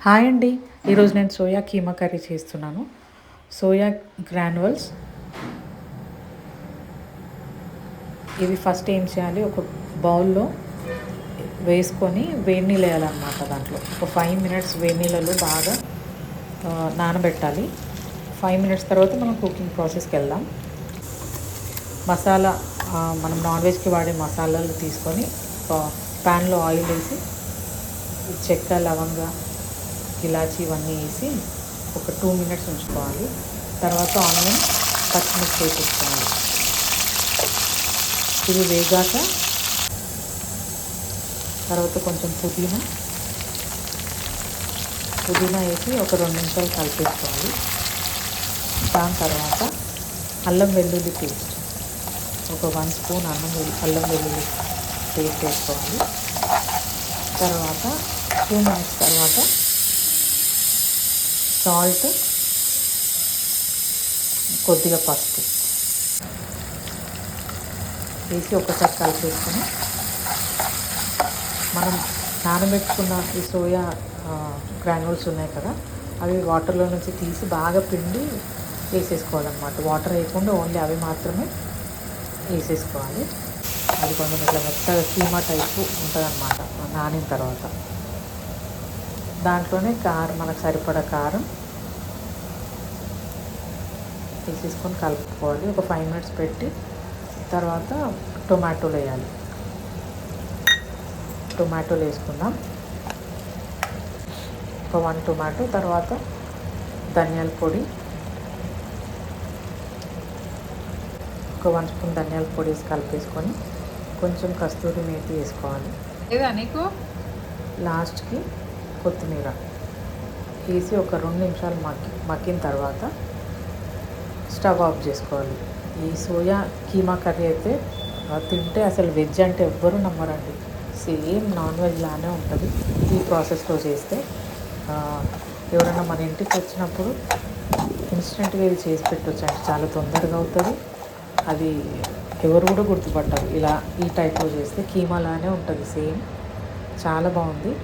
Hi అండి. ఈరోజు నేను సోయా కీమా కర్రీ చేస్తున్నాను. సోయా గ్రాన్యువల్స్ ఇవి ఫస్ట్ ఏం చేయాలి, ఒక బౌల్లో వేసుకొని వేడి నీళ్ళు వేయాలన్నమాట. దాంట్లో ఒక 5 మినిట్స్ వేడి నీళ్ళలో బాగా నానబెట్టాలి. 5 మినిట్స్ తర్వాత మనం కుకింగ్ ప్రాసెస్కి వెళ్దాం. మసాలా మనం నాన్ వెజ్కి వాడే మసాలాలు తీసుకొని ప్యాన్లో ఆయిల్ వేసి చెక్క, లవంగ, ఇలాచి ఇవన్నీ వేసి ఒక 2 మినిట్స్ ఉంచుకోవాలి. తర్వాత ఆనియన్, పచ్చిమిర్చి వేసుకోవాలి. ఇది వేగాక తర్వాత కొంచెం పుదీనా వేసి ఒక 2 నిమిషాలు కలిపేసుకోవాలి. దాని తర్వాత అల్లం వెల్లుల్లి పేస్ట్ ఒక 1 స్పూన్ అల్లం వెల్లుల్లి పేస్ట్ వేసుకోవాలి. తర్వాత 2 మినిట్స్ తర్వాత సాల్ట్, కొద్దిగా పసుపు వేసి ఒకసారి కలిపేసుకొని మనం నానబెట్టుకున్న ఈ సోయా గ్రాన్యూల్స్ ఉన్నాయి కదా, అవి వాటర్లో నుంచి తీసి బాగా పిండి వేసేసుకోవాలన్నమాట. వాటర్ వేయకుండా ఓన్లీ అవి మాత్రమే వేసేసుకోవాలి. అది కొంచెం ఇట్లా మెత్తగా కీమా టైపు ఉంటుందన్నమాట నానిన తర్వాత. దాంట్లోనే మనకు సరిపడా కారం వేసేసుకొని కలుపుకోవాలి. ఒక 5 మినిట్స్ పెట్టి తర్వాత టొమాటోలు వేయాలి. టొమాటోలు వేసుకుందాం. ఒక 1 టొమాటో, తర్వాత ధనియాల పొడి, ఒక 1 స్పూన్ ధనియాల పొడి వేసి కలిపేసుకొని కొంచెం కస్తూరి మేతి వేసుకోవాలి. లేదా నీకు లాస్ట్కి కొత్తిమీర వేసి ఒక 2 నిమిషాలు మగ్గిన తర్వాత స్టవ్ ఆఫ్ చేసుకోవాలి. ఈ సోయా కీమా కర్రీ అయితే తింటే అసలు వెజ్ అంటే ఎవ్వరూ నమ్మరండి. సేమ్ నాన్ వెజ్ లానే ఉంటుంది ఈ ప్రాసెస్లో చేస్తే. ఎవరైనా మన ఇంటికి వచ్చినప్పుడు ఇన్స్టెంట్గా ఇది చేసి పెట్టవచ్చు అంటే చాలా తొందరగా అవుతుంది. అది ఎవరు కూడా గుర్తుపట్టారు. ఇలా ఈ టైప్లో చేస్తే కీమా లానే ఉంటుంది సేమ్. చాలా బాగుంది.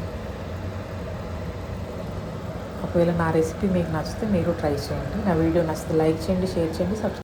ఒకవేళ నా రెసిపీ మీకు నచ్చితే మీరు ట్రై చేయండి. నా వీడియో నచ్చితే లైక్ చేయండి, షేర్ చేయండి, సబ్స్క్రైబ్